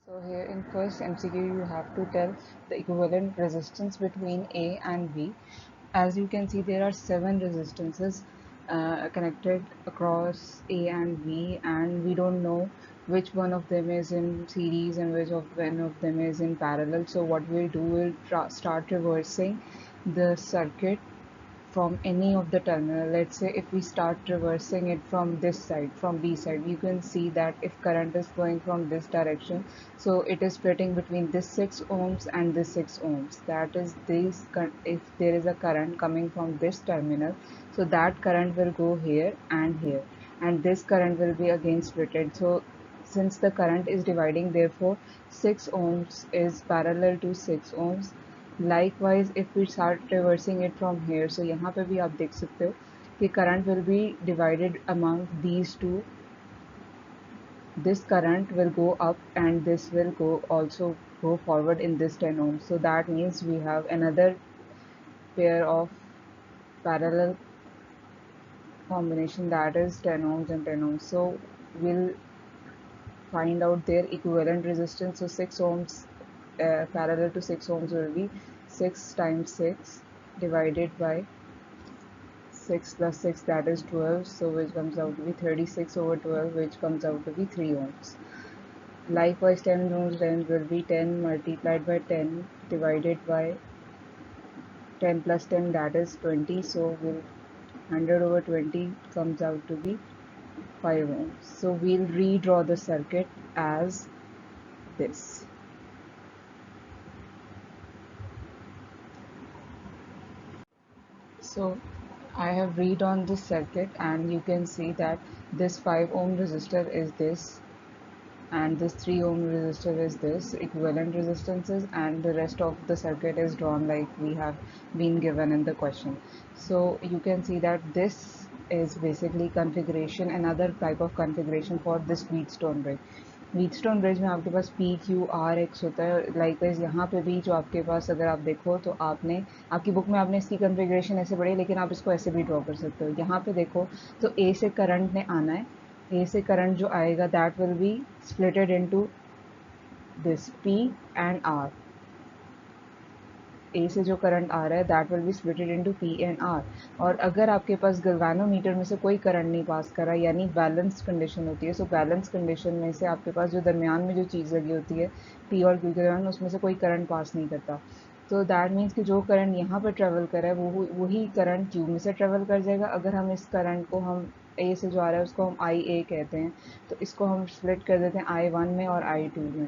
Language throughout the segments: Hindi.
So here in first MCQ you have to tell the equivalent resistance between A and B. As you can see, there are 7 resistances connected across A and B, and we don't know which one of them is in series and which of one of them is in parallel. So what we'll do, we'll start reversing the circuit from any of the terminal. Let's say if we start reversing it from this side, from B side, you can see that if current is flowing from this direction, so it is splitting between this 6 ohms and this 6 ohms. That is this, if there is a current coming from this terminal, so that current will go here, and this current will be again splitted. So since the current is dividing, therefore 6 ohms is parallel to 6 ohms. Likewise, if we start reversing it from here, so यहाँ पे भी आप देख सकते हो कि current will be divided among these two. This current will go up and this will also go forward in this 10 ohms. So that means we have another pair of parallel combination, that is 10 ohms and 10 ohms. So we'll find out their equivalent resistance. So 6 ohms parallel to 6 ohms will be 6 times 6 divided by 6 plus 6, that is 12, so which comes out to be 36 over 12, which comes out to be 3 ohms. Likewise, 10 ohms then will be 10 multiplied by 10 divided by 10 plus 10, that is 20, so 100 over 20 comes out to be 5 ohms. So we'll redraw the circuit as this. So I have redrawn this circuit, and you can see that this 5 ohm resistor is this, and this 3 ohm resistor is this equivalent resistances, and the rest of the circuit is drawn like we have been given in the question. So you can see that this is basically configuration, another type of configuration for this Wheatstone bridge. Wheatstone bridge में आपके पास पी क्यू आर एक्स होता है. लाइकवाइज यहाँ पे भी जो आपके पास, अगर आप देखो तो आपने आपकी बुक में आपने इसकी कन्फिग्रेशन ऐसे पढ़ी, लेकिन आप इसको ऐसे भी ड्रॉ कर सकते हो. यहाँ पे देखो तो ए से करंट ने आना है, ए से करंट जो आएगा that will be splitted into this P and R. A से जो करंट आ रहा है that will be splitted into P and R. और अगर आपके पास गैल्वेनोमीटर में से कोई करंट नहीं पास कर रहा, यानी बैलेंस कंडीशन होती है, सो बैलेंस कंडीशन में से आपके पास जो दरमियान में जो चीज़ लगी होती है पी और क्यू के दरमियान, उसमें से कोई करंट पास नहीं करता. तो दैट मीन्स कि जो करंट यहाँ पर ट्रेवल कर रहा है वो वही करंट क्यू में से ट्रेवल कर जाएगा. अगर हम इस करंट को, हम ए से जो आ रहा है उसको हम आई ए कहते हैं, तो इसको हम स्प्लिट कर देते हैं आई वन में और आई टू में.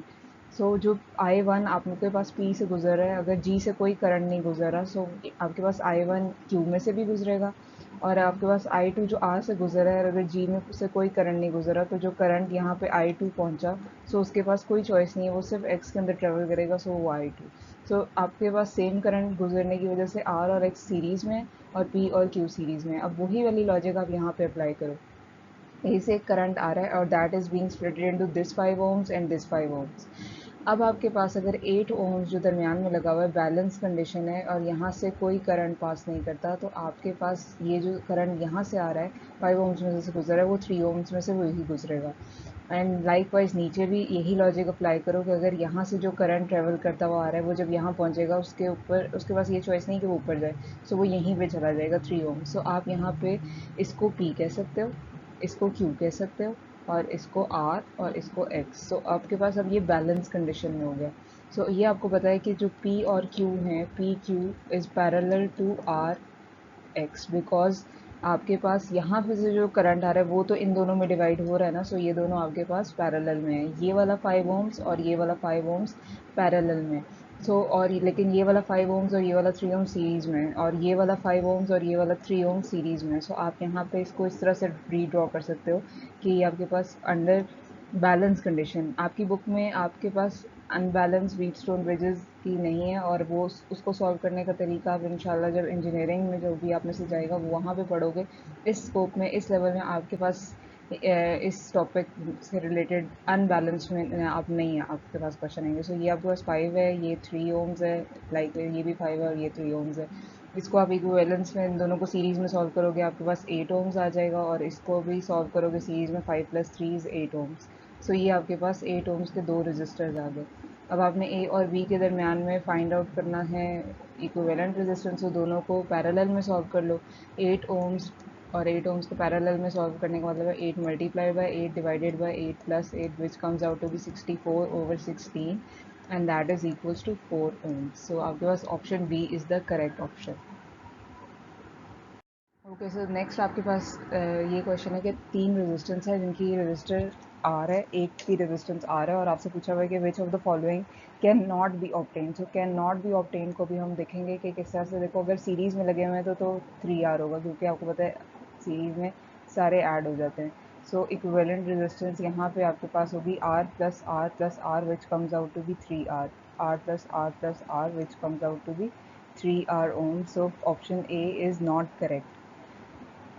सो जो आई वन आपके पास पी से गुजर रहा है, अगर जी से कोई करंट नहीं गुजर रहा, सो आपके पास आई वन क्यू में से भी गुजरेगा, और आपके पास आई टू जो आर से गुजर रहा है, और अगर जी में से कोई करंट नहीं गुजरा, तो जो करंट यहाँ पे आई टू पहुँचा, सो उसके पास कोई चॉइस नहीं है, वो सिर्फ एक्स के अंदर ट्रेवल करेगा, सो वो आई टू. सो आपके पास सेम करंट गुजरने की वजह से आर और एक्स सीरीज़ में और पी और क्यू सीरीज़ में. अब वही वाली लॉजिक आप यहाँ पे अप्लाई करो. ए से एक करंट आ रहा है और that is being splitted into this 5 ohms and this 5 ohms. अब आपके पास अगर 8 ओम्स जो दरमियान में लगा हुआ है, बैलेंस कंडीशन है और यहाँ से कोई करंट पास नहीं करता, तो आपके पास ये जो करंट यहाँ से आ रहा है 5 ओम्स में से गुजर रहा है, वो 3 ओम्स में से वही गुजरेगा. एंड लाइकवाइज नीचे भी यही लॉजिक अप्लाई करो कि अगर यहाँ से जो करंट ट्रेवल करता हुआ आ रहा है, वो जब यहाँ पहुँचेगा उसके ऊपर, उसके पास ये चॉइस नहीं कि वो ऊपर जाए, सो वो यहीं पे चला जाएगा 3 ओम. सो आप यहाँ पे इसको P कह सकते हो, इसको Q कह सकते हो, और इसको R और इसको X. सो आपके पास अब ये बैलेंस कंडीशन में हो गया. सो ये आपको पता है कि जो P और Q हैं, P Q is parallel to R X, because आपके पास यहाँ पे से जो करंट आ रहा है वो तो इन दोनों में डिवाइड हो रहा है ना, सो ये दोनों आपके पास पैरेलल में है. ये वाला 5 ओम्स और ये वाला 5 ओम्स पैरेलल में. सो और लेकिन ये वाला 5 ओम्स और ये वाला 3 ओम सीरीज़ में, और ये वाला 5 ओम्स और ये वाला 3 ओम सीरीज़ में. सो आप यहाँ पे इसको इस तरह से रीड्रॉ कर सकते हो कि आपके पास अंडर बैलेंस कंडीशन, आपकी बुक में आपके पास अनबैलेंस व्हीटस्टोन ब्रिजेस की नहीं है, और वो उसको सॉल्व करने का तरीका आप इंशाल्लाह जब इंजीनियरिंग में जो भी आप में से जाएगा वो वहाँ पे पढ़ोगे. इस स्कोप में, इस लेवल में आपके पास इस टॉपिक से रिलेटेड अनबैलेंस में आप नहीं है, आपके पास क्वेश्चन आएंगे. सो ये आपके पास 5 है, ये 3 ओम्स है, लाइक ये भी 5 है और ये 3 ओम्स है. इसको आप इक्विवेलेंस में इन दोनों को सीरीज़ में सॉल्व करोगे, आपके पास 8 ओम्स आ जाएगा, और इसको भी सॉल्व करोगे सीरीज़ में, 5 + 3 = 8 ओम्स. सो ये आपके पास 8 ओम्स के 2 रेजिस्टर्स आ गए। अब आपने ए और बी के दरमियान में फाइंड आउट करना है इक्विवेलेंट रेजिस्टेंस, तो दोनों को पैरेलल में सॉल्व कर लो। 8 ओम्स और 8 ओम्स को पैरेलल में सॉल्व करने का मतलब है 8 multiplied by 8 divided by 8 plus 8 which comes out to be 64/16 and that is equals to 4 ohms. So आपके पास option B is the correct option. Okay sir, next आपके पास ये क्वेश्चन है कि 3 रेजिस्टेंस है जिनकी रेजिस्टर आर है, एक की रेजिस्टेंस आर है और आपसे पूछा हुआ है कि which of the following can not be obtain. So can not be obtain को भी हम देखेंगे कि किस तरह से। देखो अगर सीरीज़ में लगे हुए हैं तो 3R होगा, क्योंकि आपको पता है सीरीज़ में सारे ऐड हो जाते हैं। सो इक्विवेलेंट रेजिस्टेंस यहाँ पे आपके पास होगी R plus R plus R which comes out to be 3R, R plus R plus R which comes out to be 3R ohm. So option A is not correct.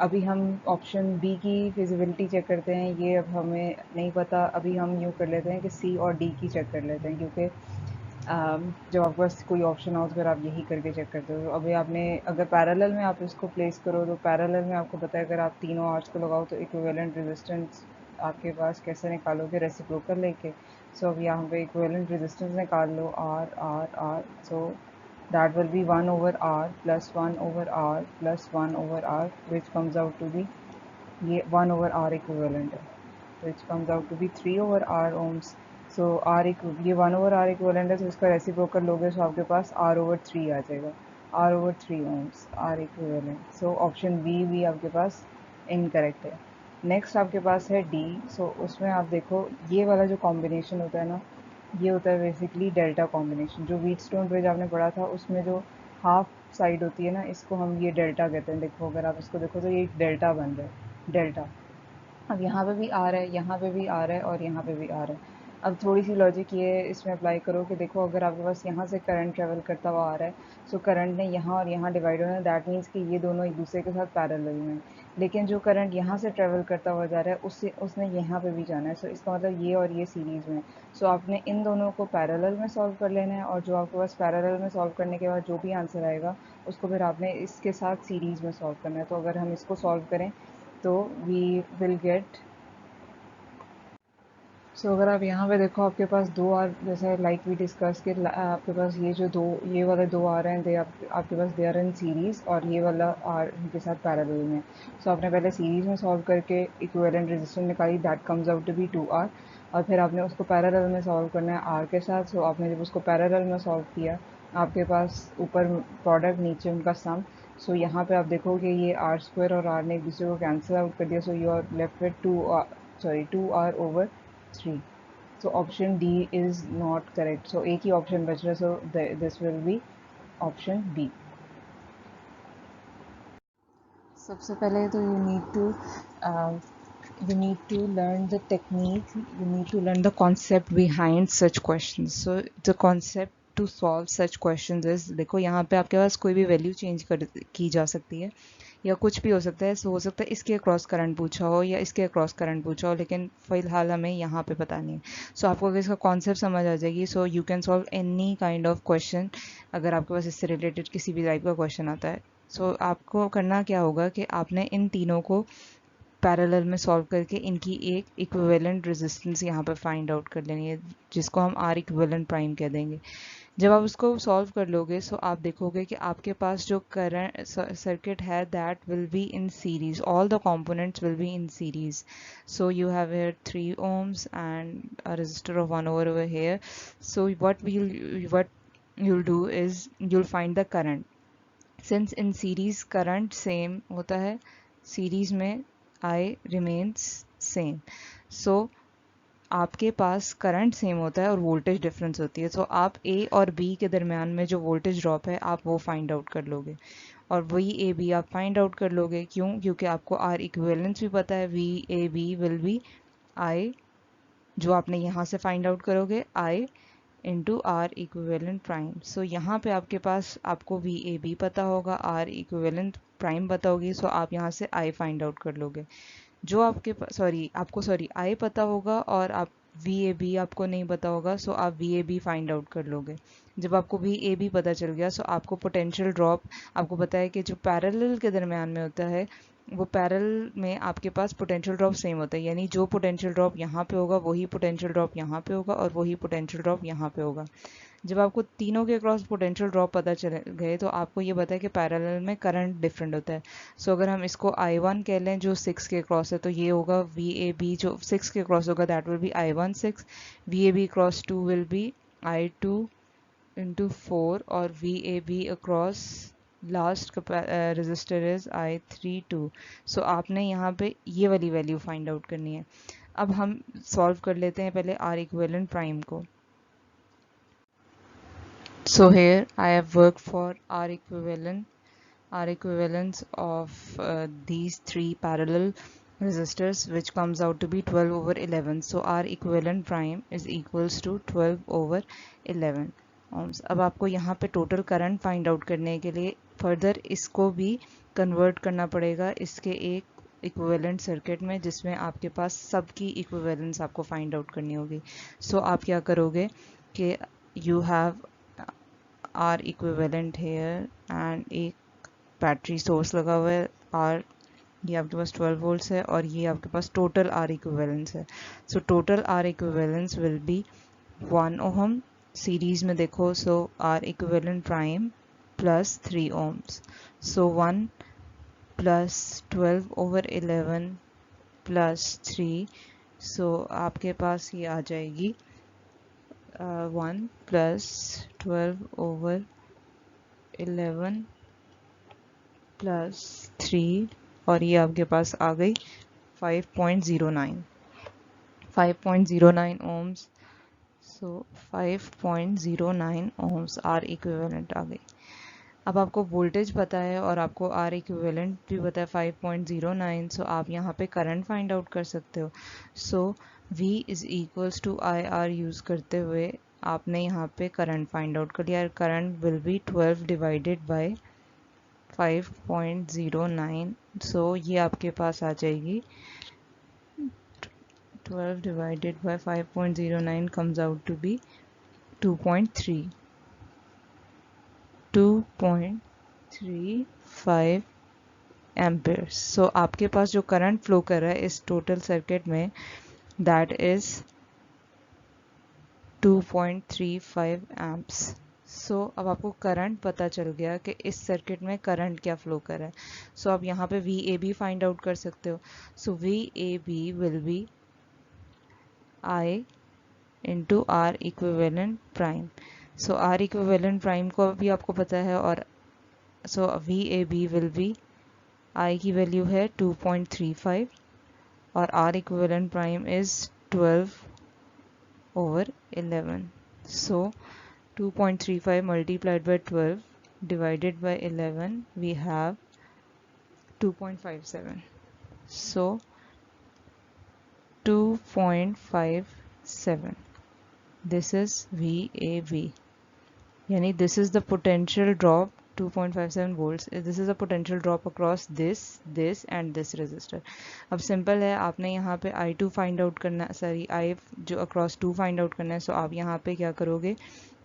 अभी हम ऑप्शन बी की फिजिबिलिटी चेक करते हैं, ये अब हमें नहीं पता। अभी हम यूँ कर लेते हैं कि सी और डी की चेक कर लेते हैं, क्योंकि जब आपके पास कोई ऑप्शन हो तो फिर आप यही करके चेक करते हो। तो अभी आपने अगर पैरेलल में आप इसको प्लेस करो तो पैरेलल में आपको पता है अगर आप तीनों आर्ट्स को लगाओ तो इक्विवेलेंट रेजिस्टेंस आपके पास कैसे निकालोगे, रेसिप्रोकल लेके। सो अब यहाँ पे इक्विवेलेंट रेजिस्टेंस निकाल लो, R R R. So that will be 1 over r plus 1 over r plus 1 over r which comes out to be ये 1 over r equivalent है, which comes out to be 3 over r ohms. so r ये 1 over r equivalent है, तो इसका रेसिप्रोकल लोगे तो आपके पास r over 3 आ जाएगा, r over 3 ohms r equivalent. so option B भी आपके पास इनकरेक्ट है। नेक्स्ट आपके पास है डी। सो उसमें आप देखो ये वाला जो कॉम्बिनेशन होता है ना, ये होता है बेसिकली डेल्टा कॉम्बिनेशन। जो व्हीटस्टोन ब्रिज आपने पढ़ा था उसमें जो हाफ साइड होती है ना, इसको हम ये डेल्टा कहते हैं। देखो अगर आप इसको देखो तो ये एक डेल्टा बन रहा है, डेल्टा। अब यहाँ पे भी आ रहा है, यहाँ पे भी आ रहा है और यहाँ पे भी आ रहा है। अब थोड़ी सी लॉजिक ये इसमें अप्लाई करो कि देखो अगर आपके पास यहाँ से करंट ट्रेवल करता हुआ आ रहा है, सो करंट ने यहाँ और यहाँ डिवाइड होना है, दैट मीन्स कि ये दोनों एक दूसरे के साथ पैरेलल में हैं। लेकिन जो करंट यहाँ से ट्रेवल करता हुआ जा रहा है उसने यहाँ पे भी जाना है। सो इसका मतलब ये और ये सीरीज़ में। सो आपने इन दोनों को पैरेलल में सॉल्व कर लेना है, और जो आपके पास पैरेलल में सॉल्व करने के बाद जो भी आंसर आएगा उसको फिर आपने इसके साथ सीरीज़ में सॉल्व करना है। तो अगर हम इसको सॉल्व करें तो वी विल गेट। सो अगर आप यहाँ पे देखो आपके पास दो आर, जैसे लाइक वी डिस्कस के आपके पास ये जो दो, ये वाले दो आर हैं दे आपके पास दे आर इन सीरीज़, और ये वाला आर इनके साथ पैरेलल में। सो आपने पहले सीरीज़ में सॉल्व करके इक्विवेलेंट रेजिस्टेंस निकाली, that comes out to be 2R, और फिर आपने उसको पैरेलल में सॉल्व करना है आर के साथ। सो आपने जब उसको पैरेलल में सॉल्व किया, आपके पास ऊपर प्रोडक्ट नीचे उनका सम। सो यहाँ पे आप देखोगे ये आर स्क्वायर और आर ने एक दूसरे को कैंसिल आउट कर दिया। So you are left with 2R over 3. So option D is not correct. So एक ही option बच रहा है, so this will be option B. सबसे पहले तो you need to learn the technique, you need to learn the concept behind such questions. So the concept to solve such questions is, देखो यहाँ पे आपके पास कोई भी वैल्यू चेंज की जा सकती है या कुछ भी हो सकता है। सो हो सकता है इसके अक्रॉस करंट पूछा हो या इसके अक्रॉस करंट पूछा हो, लेकिन फिलहाल हमें यहाँ पे पता नहीं है। सो आपको अगर इसका कॉन्सेप्ट समझ आ जाएगी, so you can solve any kind of question. अगर आपके पास इससे रिलेटेड किसी भी टाइप का क्वेश्चन आता है, सो आपको करना क्या होगा कि आपने इन तीनों को पैरेलल में सॉल्व करके इनकी एक इक्विवेलेंट रेजिस्टेंस यहाँ पर फाइंड आउट कर लेनी है, जिसको हम आर इक्विवेलेंट प्राइम कह देंगे। जब आप उसको सॉल्व कर लोगे, सो आप देखोगे कि आपके पास जो करंट सर्किट है that will be in series, all the components will be in series. So you have here 3 ohms and a resistor of 1 over here. So what you'll do is you'll find the current. Since in series current same होता है, सीरीज में I remains same. So आपके पास करंट सेम होता है और वोल्टेज डिफरेंस होती है। तो आप A और B के दरमियान में जो वोल्टेज ड्रॉप है आप वो फाइंड आउट कर लोगे, और वही ए बी आप फाइंड आउट कर लोगे। क्यों? क्योंकि आपको आर इक्विवेलेंस भी पता है, V A B will be I, जो आपने यहाँ से फाइंड आउट करोगे I into R equivalent prime. So यहाँ पे आपके पास आपको वी ए बी पता होगा, आर इक्विवेलेंट प्राइम पता होगी। सो आप यहाँ से आई फाइंड आउट कर लोगे। जो आपके आपको आई पता होगा और आप वी ए बी आपको नहीं पता होगा, सो आप V A B find out कर लोगे। जब आपको वी ए बी पता चल गया, सो आपको पोटेंशियल ड्रॉप आपको पता है कि जो पैरेलल के दरमियान में होता है वो पैरेलल में आपके पास पोटेंशियल ड्रॉप सेम होता है, यानी जो पोटेंशियल ड्रॉप यहाँ पे होगा वही पोटेंशियल ड्रॉप यहाँ पे होगा और वही पोटेंशियल ड्रॉप यहाँ पे होगा। जब आपको तीनों के क्रॉस पोटेंशियल ड्रॉप पता चले गए तो आपको ये पता है कि पैरेलल में करंट डिफरेंट होता है। सो अगर हम इसको I1 कह लें जो 6 के क्रॉस है, तो ये होगा VAB जो 6 के क्रॉस होगा, that will B I1 6, VAB cross 2 will be I2 into 4 और VAB across last register is I3 2। सो आपने यहाँ पे ये वाली वैल्यू फाइंड आउट करनी है। अब हम सॉल्व कर लेते हैं पहले R इक्विवेलेंट प्राइम को। So here I have worked for R equivalence of these three parallel resistors, which comes out to be 12 over 11. So R equivalent prime is equals to 12 over 11 ohms. अब आपको यहाँ पे टोटल करंट फाइंड आउट करने के लिए फर्दर इसको भी कन्वर्ट करना पड़ेगा इसके एक इक्विवेलेंट सर्किट में, जिसमें आपके पास सबकी इक्विवेलेंस आपको फाइंड आउट करनी होगी। सो आप क्या करोगे कि you have R equivalent here and एक बैटरी सोर्स लगा हुआ है R, ये आपके पास 12 वोल्ट्स है और ये आपके पास टोटल R इक्विवेलेंस है। So total R equivalence will be 1 ohm, series में देखो, सो R equivalent prime plus 3 ohms, सो 1 प्लस 12 ओवर 11 प्लस 3, सो आपके पास ये आ जाएगी 1 प्लस 12 ओवर 11 प्लस 3 और ये आपके पास आ गई 5.09 ohms। सो 5.09 ohms R इक्विवेलेंट आ गई। अब आपको वोल्टेज पता है और आपको R इक्विवेलेंट भी पता है 5.09, सो आप यहाँ पे करंट फाइंड आउट कर सकते हो। So V is equals to IR use करते हुए आपने यहाँ पे करंट फाइंड आउट कर लिया। Current will be 12 divided by 5.09, सो ये आपके पास आ जाएगी 12 divided by 5.09 comes out to be 2.35 ampere. So आपके पास जो करंट फ्लो कर रहा है इस टोटल सर्किट में दैट इज 2.35 एम्प्स। सो अब आपको करंट पता चल गया कि इस सर्किट में करंट क्या फ्लो कर रहा है। सो आप यहाँ पे VAB फाइंड आउट कर सकते हो। सो VAB will be I into R equivalent prime। So R equivalent prime को भी आपको पता है और सो VAB will be I की वैल्यू है 2.35 और R equivalent prime is 12 over 11। So 2.35 multiplied by 12 divided by 11 we have 2.57। So 2.57, this is VAB, yani this is the potential drop 2.57 volts, this is a potential drop across this and this resistor। अब सिंपल है, आपने यहाँ पे I2 फाइंड आउट करना, सॉरी I जो अक्रॉस 2 फाइंड आउट करना है। सो आप यहाँ पे क्या करोगे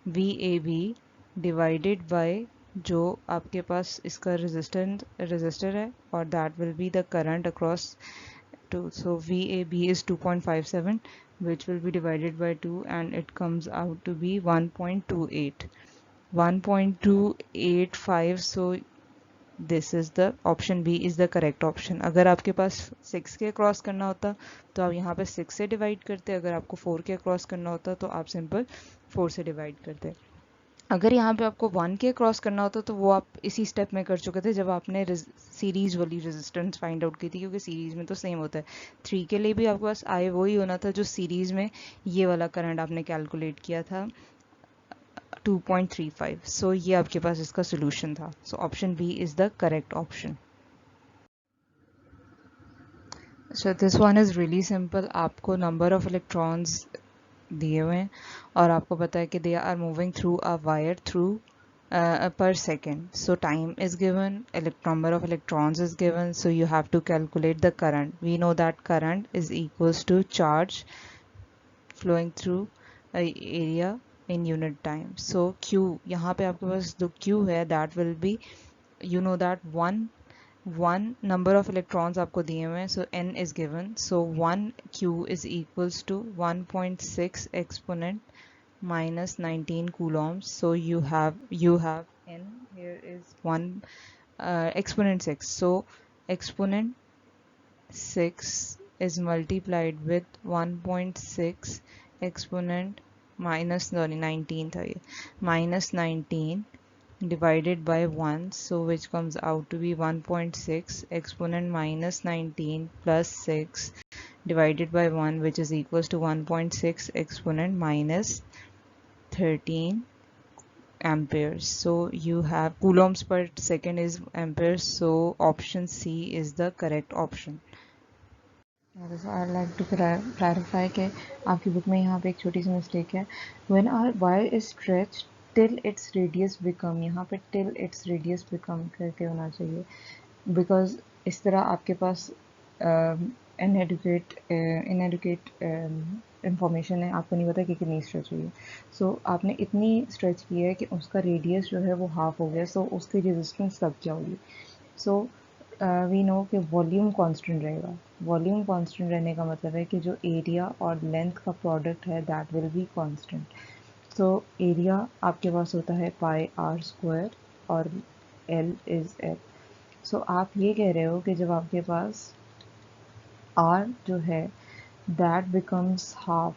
VAB डिवाइडेड बाय जो आपके पास इसका रेजिस्टर है और that will be the current across 2। So VAB is 2.57 which will be divided by 2 and it comes out to be 1.25। So this is the option B is the correct option। अगर आपके पास 6 के क्रॉस करना होता तो आप यहाँ पे 6 से डिवाइड करते, अगर आपको 4 के क्रॉस करना होता तो आप सिंपल 4 से डिवाइड करते। अगर यहाँ पे आपको 1 के क्रॉस करना होता तो वो आप इसी स्टेप में कर चुके थे जब आपने सीरीज वाली रेजिस्टेंस फाइंड आउट की थी, क्योंकि सीरीज में तो सेम होता है। 3 के लिए भी आपके पास I वही होना था जो सीरीज में ये वाला करंट आपने कैलकुलेट किया था 2.35। सो ये आपके पास इसका सोल्यूशन था। So option B is the correct option. So this one is really simple. आपको नंबर ऑफ इलेक्ट्रॉन्स दिए हुए हैं और आपको पता है कि they are moving through a wire through per second। So time is given, number of electrons is given, so you have to calculate the current। We know that current is equals to charge flowing through a area in unit time। So Q, यहाँ पे आपके पास जो Q है that will be, you know that 1 one number of electrons आपको दिए हुए हैं, so n is given, so 1q is equals to 1.6 exponent minus 19 coulombs. So you have n, here is 1 exponent 6, so exponent 6 is multiplied with 1.6 exponent minus, sorry, 19 था ये, minus 19 divided by 1, so which comes out to be 1.6 exponent minus 19 plus 6 divided by 1, which is equals to 1.6 exponent minus 13 amperes. So you have coulombs per second is amperes, so option C is the correct option. I'd like to clarify कि आपकी बुक में यहाँ पे एक छोटी सी मिस्टेक है. When our wire is stretched till its radius become, यहाँ पे till its radius become करके होना चाहिए, because इस तरह आपके पास इनएडुकेट इंफॉर्मेशन है, आपको नहीं पता कि कितनी स्ट्रेच हुई है. सो आपने इतनी स्ट्रेच की है कि उसका रेडियस जो है वो हाफ हो गया, सो उसकी रेजिस्टेंस तब क्या होगी. सो वी नो कि वॉल्यूम कांस्टेंट रहेगा. वॉल्यूम कांस्टेंट रहने का मतलब है कि जो एरिया और लेंथ का प्रोडक्ट है that will be constant. So area आपके पास होता है पाई आर स्क्वायर और एल इज़ एल. सो आप ये कह रहे हो कि जब आपके पास आर जो है दैट बिकम्स हाफ,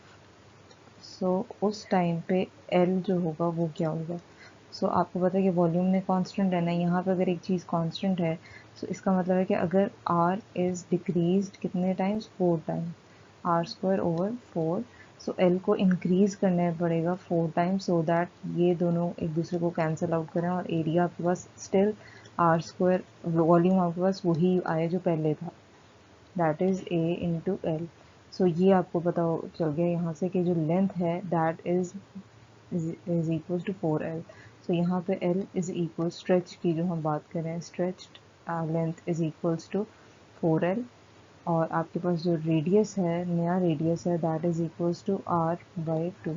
सो उस टाइम पे एल जो होगा वो क्या होगा. सो आपको पता है कि वॉल्यूम में कांस्टेंट रहना है. यहाँ पे अगर एक चीज़ कांस्टेंट है, सो इसका मतलब है कि अगर आर इज़ डिक्रीज्ड कितने times, 4 time, R square over 4, so L को इंक्रीज करना पड़ेगा 4 टाइम्स, सो दैट ये दोनों एक दूसरे को कैंसिल आउट करें और एरिया आपके पास स्टिल आर स्क्वायर, वॉल्यूम आपके पास वही आए जो पहले था, that is A into L. So ये आपको पता चल गया यहाँ से कि जो लेंथ है that is equal to 4L. So यहाँ पे L इज इक्वल, स्ट्रेच की जो हम बात कर रहे हैं, stretched length is equals to 4L, और आपके पास जो रेडियस है, नया रेडियस है, that is equals to R by 2.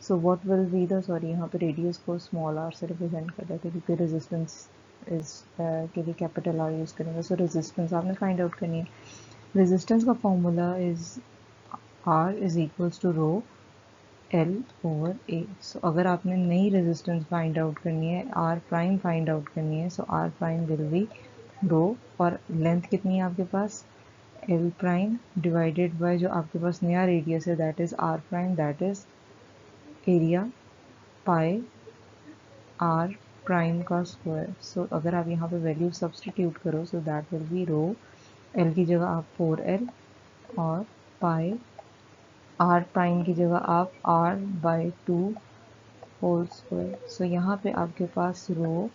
So what will be the, sorry यहाँ पे रेडियस को स्मॉल r से रिप्रेजेंट कर रहे थे क्योंकि रेजिस्टेंस इज के लिए कैपिटल R यूज़ करेंगे. सो रेजिस्टेंस आपने फाइंड आउट करनी है. रेजिस्टेंस का formula is R is equals to rho L over A. So अगर आपने नई रेजिस्टेंस फाइंड आउट करनी है, आर प्राइम फाइंड आउट करनी है, so R prime will be rho, और लेंथ कितनी है आपके पास, एल प्राइम डिवाइडेड बाय जो आपके पास नया रेडियस है that is R prime, that is area pi R prime का स्क्वायर. सो अगर आप यहाँ पे वैल्यू सब्सटीट्यूट करो, so that will be rho, L की जगह आप 4L और पाई आर प्राइम की जगह आप R by 2 whole square. So यहाँ पे आपके पास rho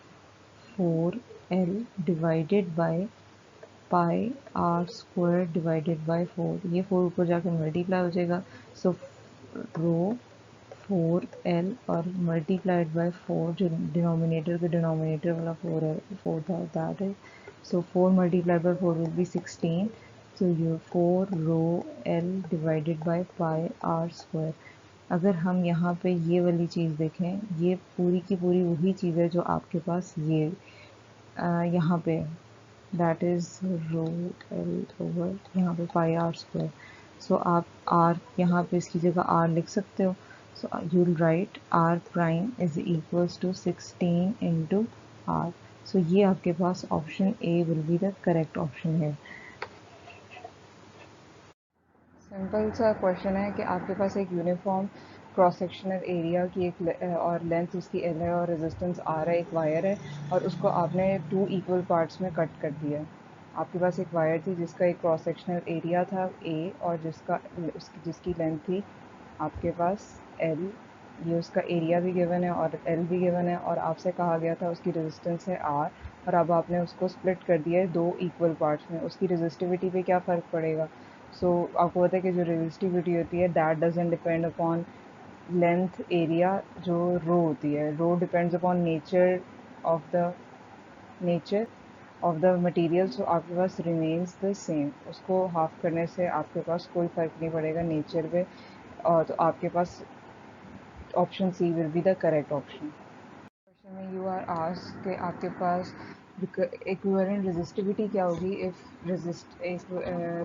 4L divided by pi R square divided by 4, ये 4 ऊपर जाके मल्टीप्लाई हो जाएगा. सो रो 4L और मल्टीप्लाइड बाय 4, जो डिनोमिनेटर के डिनोमिनेटर वाला 4 है, 4 था, that is, so 4 multiplied by 4 will be 16. So ये 4 rho L divided by pi R square. अगर हम यहाँ पे ये वाली चीज़ देखें, ये पूरी की पूरी वही चीज़ है जो आपके पास ये यहाँ पे, that is row L over यहाँ पे पाई आर स्क्वायर. सो आप आर यहाँ पे इसकी जगह आर लिख सकते हो. So you will write R prime is equals to 16 into R. So ये आपके पास option A will be the correct option है. सिंपल सा क्वेश्चन है कि आपके पास एक यूनिफॉर्म क्रॉस सेक्शनल एरिया की एक और लेंथ उसकी एल है और रेजिस्टेंस आर है, एक वायर है, और उसको आपने 2 इक्वल पार्ट्स में कट कर दिया. आपके पास एक वायर थी जिसका एक क्रॉस सेक्शनल एरिया था ए और जिसकी लेंथ थी आपके पास एल. ये उसका एरिया भी गिवन है और एल भी गिवन है, और आपसे कहा गया था उसकी रेजिस्टेंस है आर, और अब आपने उसको स्प्लिट कर दिया है 2 इक्वल पार्ट्स में. उसकी रेजिस्टिविटी पे क्या फ़र्क पड़ेगा. सो आपको पता है कि जो रेजिस्टिविटी होती है that doesn't depend upon length area, जो रो होती है, rho depends upon nature of the material. So आपके पास रिमेन्स द सेम, उसको हाफ करने से आपके पास कोई फ़र्क नहीं पड़ेगा नेचर पे, और तो आपके पास option C will be the correct option. Question में यू आर आस्क्ड कि आपके पास इक्विवेलेंट रेजिस्टिविटी क्या होगी if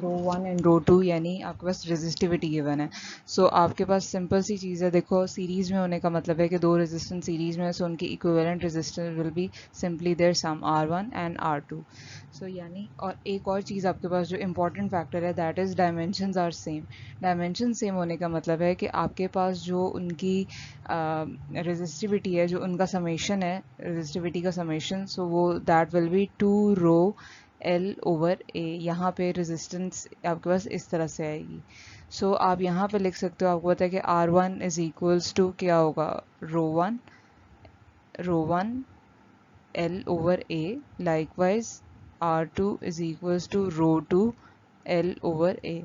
rho one and rho two यानी आपके पास रेजिस्टिविटी गिवन है। सो आपके पास सिंपल सी चीज़ है, देखो सीरीज में होने का मतलब है कि दो रेजिस्टेंस सीरीज में है, सो उनकी equivalent resistance will be simply their sum R1 and R2। So यानी और एक और चीज़ आपके पास जो इम्पोर्टेंट फैक्टर है that is dimensions are same. Dimension same होने का मतलब है कि आपके पास जो उनकी रेजिस्टिविटी है, जो उनका समेशन है, रेजिस्टिविटी का समेशन, सो वो that will be 2 rho L over A। यहाँ पे रेजिस्टेंस आपके पास इस तरह से आएगी। सो आप यहाँ पे लिख सकते हो, आपको पता है कि R1 इज इक्वल्स टू क्या होगा, rho one L over A। Likewise R2 is equals to rho two L over A।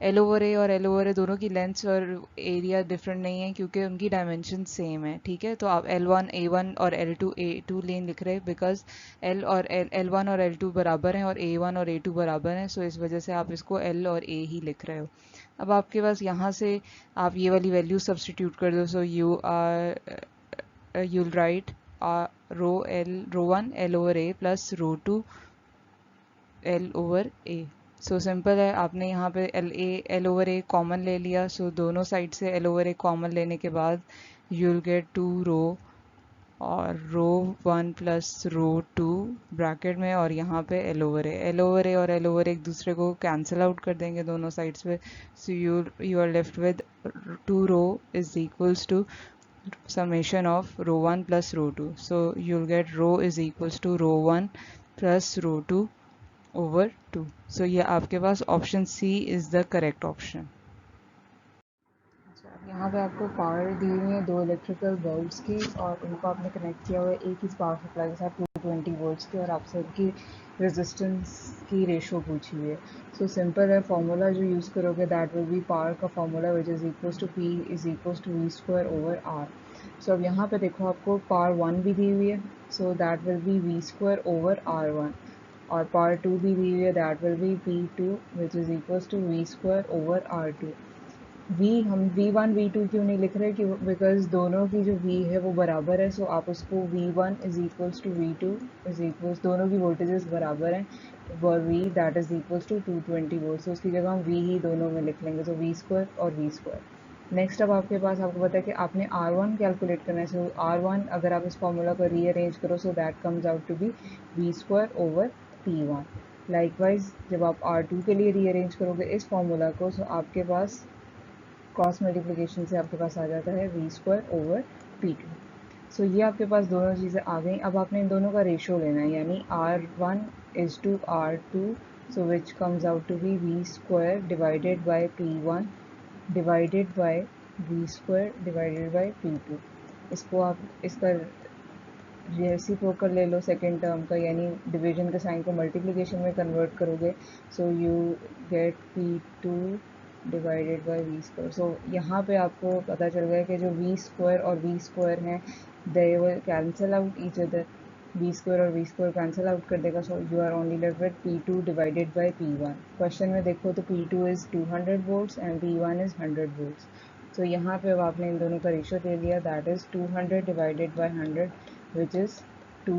L over A और एल ओवर ए दोनों की लेंथ्स और एरिया डिफरेंट नहीं है क्योंकि उनकी डायमेंशन सेम है, ठीक है। तो आप L1 A1 और L2 A2 लेन लिख रहे हैं बिकॉज L1 और L2 बराबर हैं और A1 और A2 बराबर हैं, सो इस वजह से आप इसको L और A ही लिख रहे हो। अब आपके पास यहाँ से आप ये वाली वैल्यू सब्सटीट्यूट कर दो, so you'll write rho one L over A plus rho two L over A। So simple है, आपने यहाँ पे L ओवर A कॉमन ले लिया, सो दोनों साइड से L ओवर A कॉमन लेने के बाद यू विल गेट 2 रो और रो1 प्लस रो2 ब्रैकेट में और यहाँ पे L ओवर A और L ओवर A एक दूसरे को कैंसिल आउट कर देंगे दोनों साइड्स पे। So you are left with 2 rho is equals to summation of rho one plus rho two. so you'll get rho is equals to rho one plus rho two over 2। so ये आपके पास option C is the correct option. यहाँ पे आपको पावर दी हुई है दो इलेक्ट्रिकल बल्ब्स की और उनको आपने कनेक्ट किया हुआ है एक ही पावर सप्लाई के साथ 220 वोल्ट्स की और आपसे उनकी रेजिस्टेंस की रेशो पूछी हुई है। सो सिंपल है, फार्मूला जो यूज़ करोगे दैट विल बी पावर का formula which is equals to P is equals to V square over R। So अब यहाँ पे देखो आपको पावर 1 भी दी हुई है, so that will be V square over R1 और पावर 2 भी दी हुई है that will be P2 which is equals to V square over R2। हम V1 V2 क्यों नहीं लिख रहे, क्यों, बिकॉज दोनों की जो V है वो बराबर है, सो आप उसको V1 is equals to V2 is equals, दोनों की वोल्टेजेस बराबर हैं और V that is equals to 220 volt, so उसकी जगह हम V ही दोनों में लिख लेंगे, सो V स्क्वायर और V स्क्वायर। नेक्स्ट अब आपके पास आपको पता है कि आपने R1 कैलकुलेट करना है, सो R1 अगर आप इस फॉर्मूला को रीअरेंज करो so that comes out to be V square over P1। Likewise जब आप R2 के लिए रीअरेंज करोगे इस फॉर्मूला को, सो आपके पास क्रॉस मल्टीप्लिकेशन से आपके पास आ जाता है V स्क्वायर ओवर P2। सो ये आपके पास दोनों चीज़ें आ गई। अब आपने इन दोनों का रेशो लेना है, यानी R1 is to R2, so which comes out to be V square divided by P1 divided by V square divided by P2। इसको आप इसका रेसिप्रोकल ले लो सेकेंड टर्म का, यानी डिवीजन के साइन को मल्टीप्लिकेशन में कन्वर्ट करोगे, so you get P2 divided by V square. So यहाँ पे आपको पता चल गया कि जो V स्क्वायर और V स्क्वायर हैं they will cancel out each other, V square और V स्क्वायर कैंसिल आउट कर देगा, so you are only left with P2 divided by P1। Question में देखो तो P2 is 200 volts and P1 is 100 volts. तो यहाँ पे अब आपने इन दोनों का रेशो दे दिया, that is 200 divided by 100 which is 2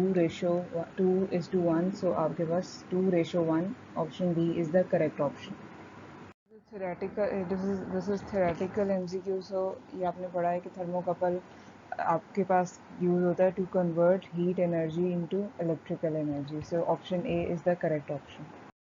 is to 1, so आपके पास 2:1, option B is the correct option। This is theoretical MCQ। सो ये आपने पढ़ा है कि थर्मोकपल आपके पास यूज होता है to convert heat energy into electrical energy, so option A is the correct option.